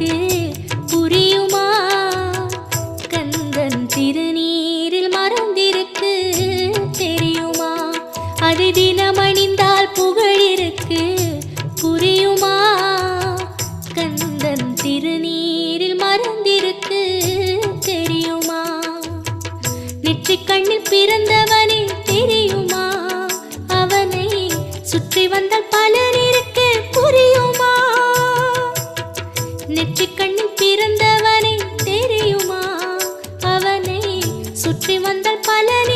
இருக்கு புரியுமா? கந்தன் திருநீரில் மறந்திருக்கு தெரியுமா? அது தினமணிந்தால் புகழ் இருக்கு புரியுமா? கந்தன் திருநீரில் மறந்திருக்கு தெரியுமா? நெற்றிக் கண்ணில் பிறந்தவனே தெரியுமா? அவனை சுற்றி வந்தால் பலன் இருக்கு புரியுமா? நெற்றிக் கண்ணில் பிறந்தவனே தெரியுமா? அவனை சுற்றி வந்தால் பலன்